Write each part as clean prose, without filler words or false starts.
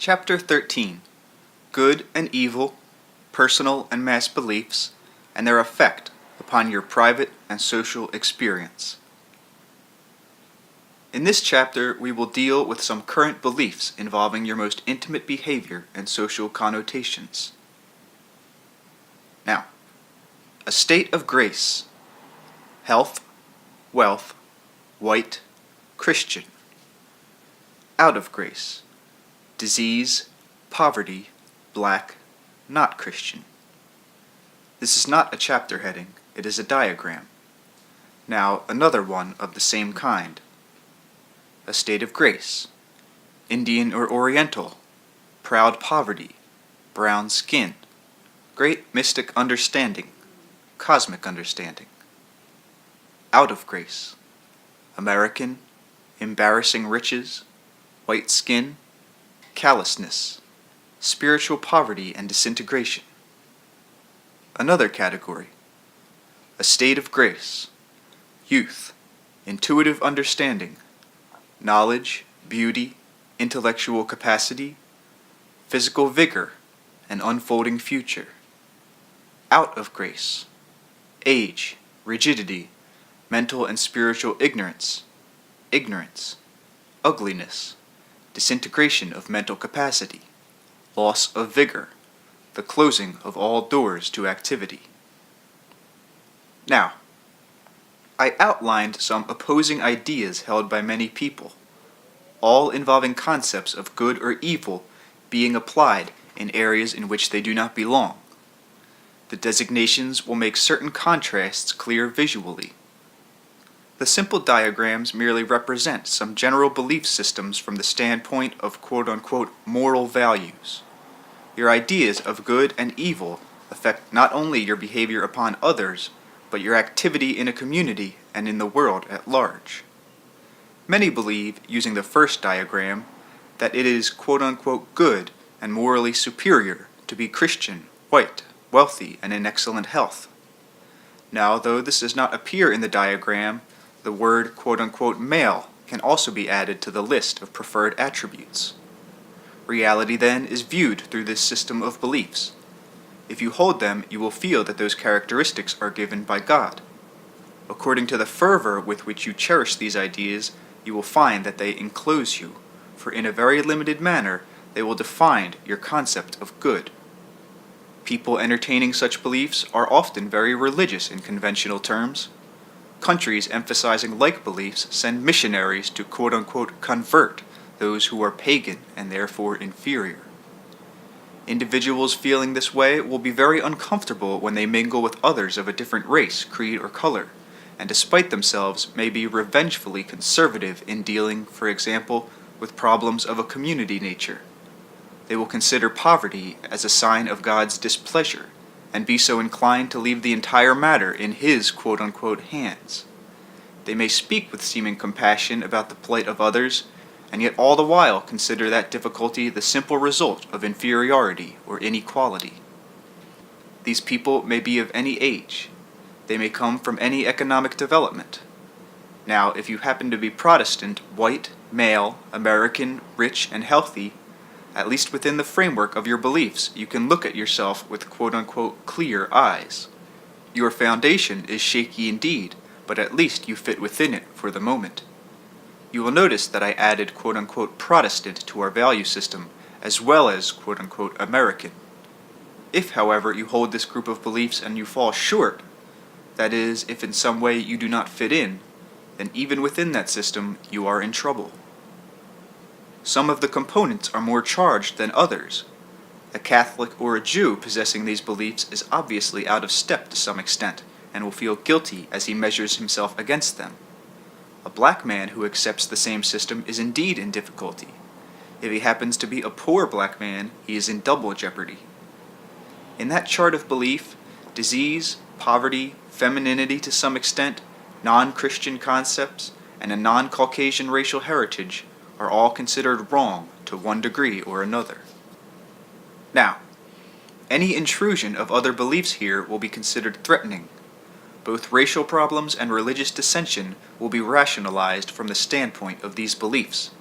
Chapter 13. Good and Evil, Personal and Mass Beliefs, and Their Effect upon Your Private and Social Experience. In this chapter, we will deal with some current beliefs involving your most intimate behavior and social connotations. Now, a state of grace. Health, wealth, white, Christian. Out of grace. Disease, poverty, black, not Christian. This is not a chapter heading, it is a diagram. Now another one of the same kind. A state of grace. Indian or Oriental, proud poverty, brown skin, great mystic understanding, cosmic understanding. Out of grace. American, embarrassing riches, white skin, callousness, spiritual poverty and disintegration. Another category. A state of grace. Youth, intuitive understanding, knowledge, beauty, intellectual capacity, physical vigor, and unfolding future. Out of grace. Age, rigidity, mental and spiritual ignorance, ugliness, disintegration of mental capacity, loss of vigor, the closing of all doors to activity. Now, I outlined some opposing ideas held by many people, all involving concepts of good or evil being applied in areas in which they do not belong. The designations will make certain contrasts clear visually. The simple diagrams merely represent some general belief systems from the standpoint of quote-unquote moral values. Your ideas of good and evil affect not only your behavior upon others, but your activity in a community and in the world at large. Many believe, using the first diagram, that it is quote-unquote good and morally superior to be Christian, white, wealthy, and in excellent health. Now, though this does not appear in the diagram, the word quote-unquote male can also be added to the list of preferred attributes. Reality, then, is viewed through this system of beliefs. If you hold them, you will feel that those characteristics are given by God. According to the fervor with which you cherish these ideas, you will find that they enclose you, for in a very limited manner they will define your concept of good. People entertaining such beliefs are often very religious in conventional terms. Countries emphasizing like beliefs send missionaries to quote-unquote convert those who are pagan and therefore inferior. Individuals feeling this way will be very uncomfortable when they mingle with others of a different race, creed, or color, and despite themselves may be revengefully conservative in dealing, for example, with problems of a community nature. They will consider poverty as a sign of God's displeasure, and be so inclined to leave the entire matter in His quote-unquote hands. They may speak with seeming compassion about the plight of others, and yet all the while consider that difficulty the simple result of inferiority or inequality. These people may be of any age. They may come from any economic development. Now, if you happen to be Protestant, white, male, American, rich, and healthy, at least within the framework of your beliefs, you can look at yourself with quote-unquote clear eyes. Your foundation is shaky indeed, but at least you fit within it for the moment. You will notice that I added quote-unquote Protestant to our value system, as well as quote-unquote American. If, however, you hold this group of beliefs and you fall short, that is, if in some way you do not fit in, then even within that system you are in trouble. Some of the components are more charged than others. A Catholic or a Jew possessing these beliefs is obviously out of step to some extent, and will feel guilty as he measures himself against them. A black man who accepts the same system is indeed in difficulty. If he happens to be a poor black man, he is in double jeopardy. In that chart of belief, disease, poverty, femininity to some extent, non-Christian concepts, and a non-Caucasian racial heritage are all considered wrong to one degree or another. Now, any intrusion of other beliefs here will be considered threatening. Both racial problems and religious dissension will be rationalized from the standpoint of these beliefs.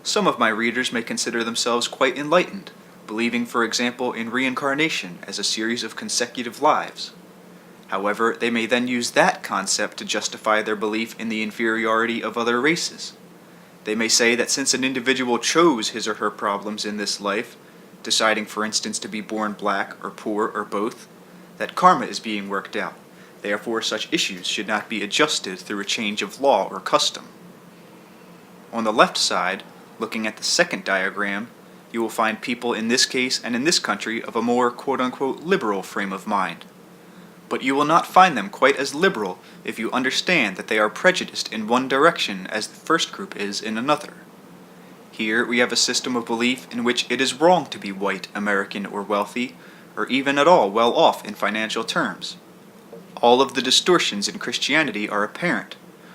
Some of my readers may consider themselves quite enlightened, believing, for example, in reincarnation as a series of consecutive lives. However, they may then use that concept to justify their belief in the inferiority of other races. They may say that since an individual chose his or her problems in this life, deciding for instance to be born black or poor or both, that karma is being worked out. Therefore, such issues should not be adjusted through a change of law or custom. On the left side, looking at the second diagram, you will find people in this case and in this country of a more quote-unquote liberal frame of mind. But you will not find them quite as liberal if you understand that they are prejudiced in one direction as the first group is in another. Here we have a system of belief in which it is wrong to be white, American, or wealthy, or even at all well off in financial terms. All of the distortions in Christianity are apparent,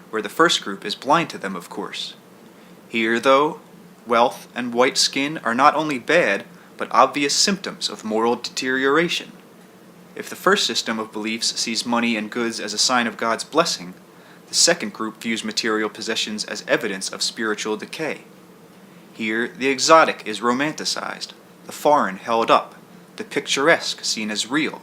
where the first group is blind to them, of course. Here, though, wealth and white skin are not only bad, but obvious symptoms of moral deterioration. If the first system of beliefs sees money and goods as a sign of God's blessing, the second group views material possessions as evidence of spiritual decay. Here, the exotic is romanticized, the foreign held up, the picturesque seen as real.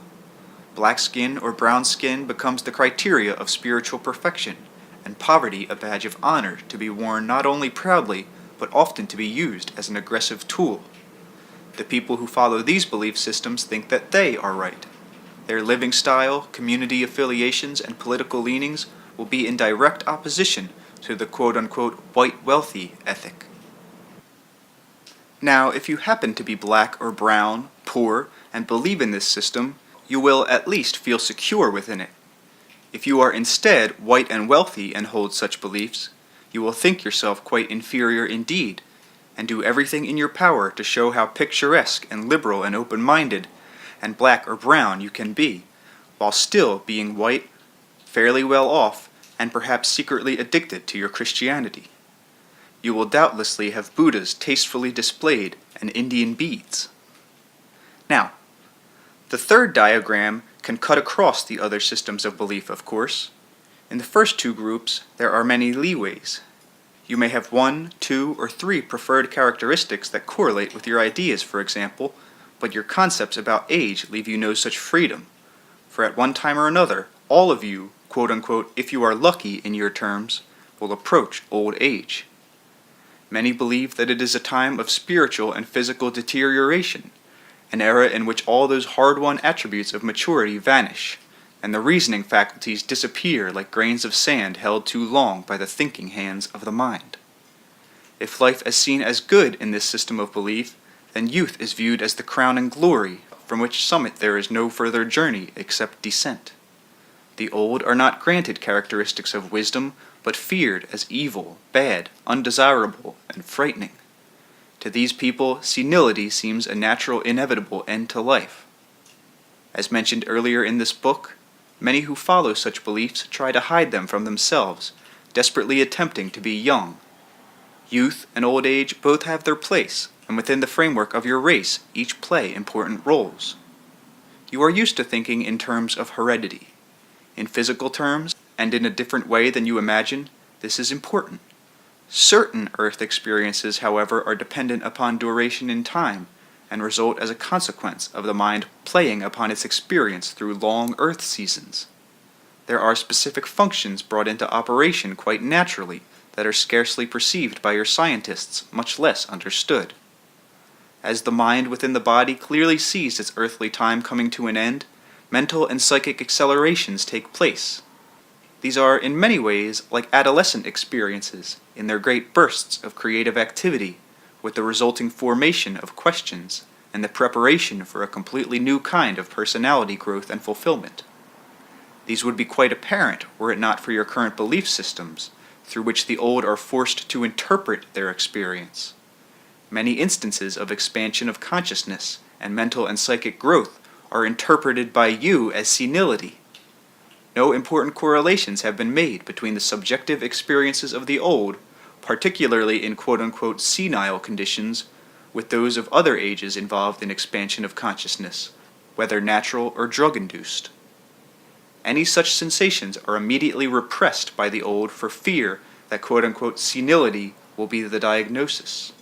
Black skin or brown skin becomes the criteria of spiritual perfection, and poverty a badge of honor to be worn not only proudly, but often to be used as an aggressive tool. The people who follow these belief systems think that they are right. Their living style, community affiliations, and political leanings will be in direct opposition to the quote-unquote white wealthy ethic. Now, if you happen to be black or brown, poor, and believe in this system, you will at least feel secure within it. If you are instead white and wealthy and hold such beliefs, you will think yourself quite inferior indeed, and do everything in your power to show how picturesque and liberal and open-minded and black or brown you can be, while still being white, fairly well off, and perhaps secretly addicted to your Christianity. You will doubtlessly have Buddhas tastefully displayed and Indian beads. Now, the third diagram can cut across the other systems of belief, of course. In the first two groups, there are many leeways. You may have 1, 2, or 3 preferred characteristics that correlate with your ideas, for example, but your concepts about age leave you no such freedom. For at one time or another, all of you, quote-unquote, if you are lucky in your terms, will approach old age. Many believe that it is a time of spiritual and physical deterioration, an era in which all those hard-won attributes of maturity vanish, and the reasoning faculties disappear like grains of sand held too long by the thinking hands of the mind. If life is seen as good in this system of belief, then youth is viewed as the crowning glory, from which summit there is no further journey except descent. The old are not granted characteristics of wisdom, but feared as evil, bad, undesirable, and frightening. To these people, senility seems a natural, inevitable end to life. As mentioned earlier in this book, many who follow such beliefs try to hide them from themselves, desperately attempting to be young. Youth and old age both have their place, and within the framework of your race, each play important roles. You are used to thinking in terms of heredity. In physical terms, and in a different way than you imagine, this is important. Certain Earth experiences, however, are dependent upon duration in time, and result as a consequence of the mind playing upon its experience through long Earth seasons. There are specific functions brought into operation quite naturally that are scarcely perceived by your scientists, much less understood. As the mind within the body clearly sees its earthly time coming to an end, mental and psychic accelerations take place. These are in many ways like adolescent experiences in their great bursts of creative activity, with the resulting formation of questions and the preparation for a completely new kind of personality growth and fulfillment. These would be quite apparent were it not for your current belief systems, through which the old are forced to interpret their experience. Many instances of expansion of consciousness and mental and psychic growth are interpreted by you as senility. No important correlations have been made between the subjective experiences of the old, particularly in quote-unquote senile conditions, with those of other ages involved in expansion of consciousness, whether natural or drug-induced. Any such sensations are immediately repressed by the old for fear that quote-unquote senility will be the diagnosis.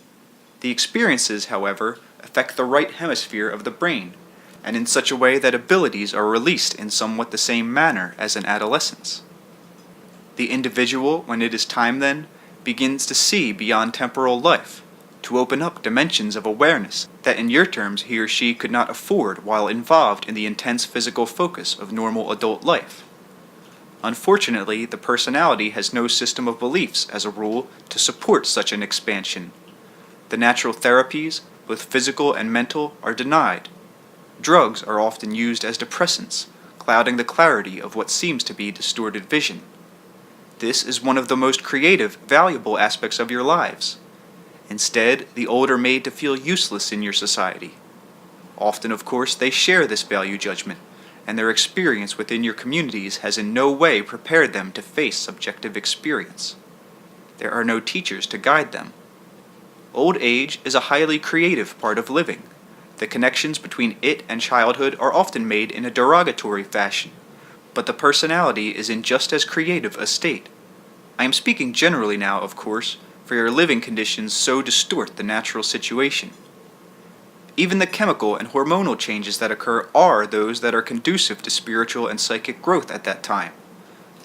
The experiences, however, affect the right hemisphere of the brain, and in such a way that abilities are released in somewhat the same manner as in adolescence. The individual, when it is time then, begins to see beyond temporal life, to open up dimensions of awareness that in your terms he or she could not afford while involved in the intense physical focus of normal adult life. Unfortunately, the personality has no system of beliefs, as a rule, to support such an expansion. The natural therapies, both physical and mental, are denied. Drugs are often used as depressants, clouding the clarity of what seems to be distorted vision. This is one of the most creative, valuable aspects of your lives. Instead, the old are made to feel useless in your society. Often, of course, they share this value judgment, and their experience within your communities has in no way prepared them to face subjective experience. There are no teachers to guide them. Old age is a highly creative part of living. The connections between it and childhood are often made in a derogatory fashion, but the personality is in just as creative a state. I am speaking generally now, of course, for your living conditions so distort the natural situation. Even the chemical and hormonal changes that occur are those that are conducive to spiritual and psychic growth at that time.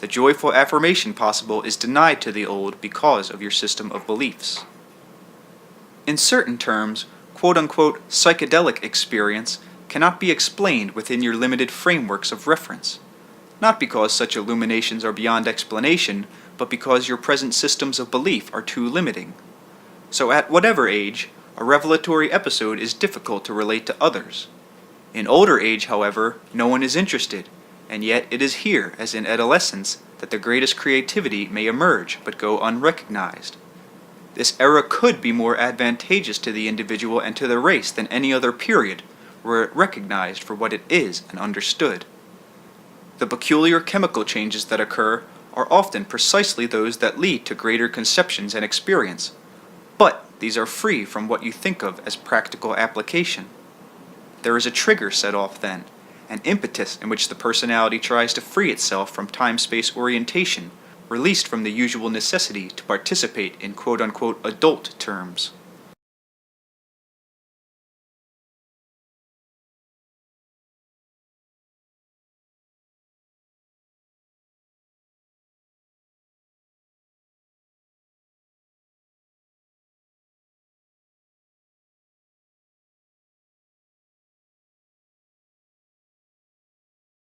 The joyful affirmation possible is denied to the old because of your system of beliefs. In certain terms, quote-unquote psychedelic experience cannot be explained within your limited frameworks of reference, not because such illuminations are beyond explanation, but because your present systems of belief are too limiting. So at whatever age, a revelatory episode is difficult to relate to others. In older age, however, no one is interested, and yet it is here, as in adolescence, that the greatest creativity may emerge but go unrecognized. This era could be more advantageous to the individual and to the race than any other period, were it recognized for what it is and understood. The peculiar chemical changes that occur are often precisely those that lead to greater conceptions and experience, but these are free from what you think of as practical application. There is a trigger set off then, an impetus in which the personality tries to free itself from time-space orientation, released from the usual necessity to participate in quote-unquote adult terms.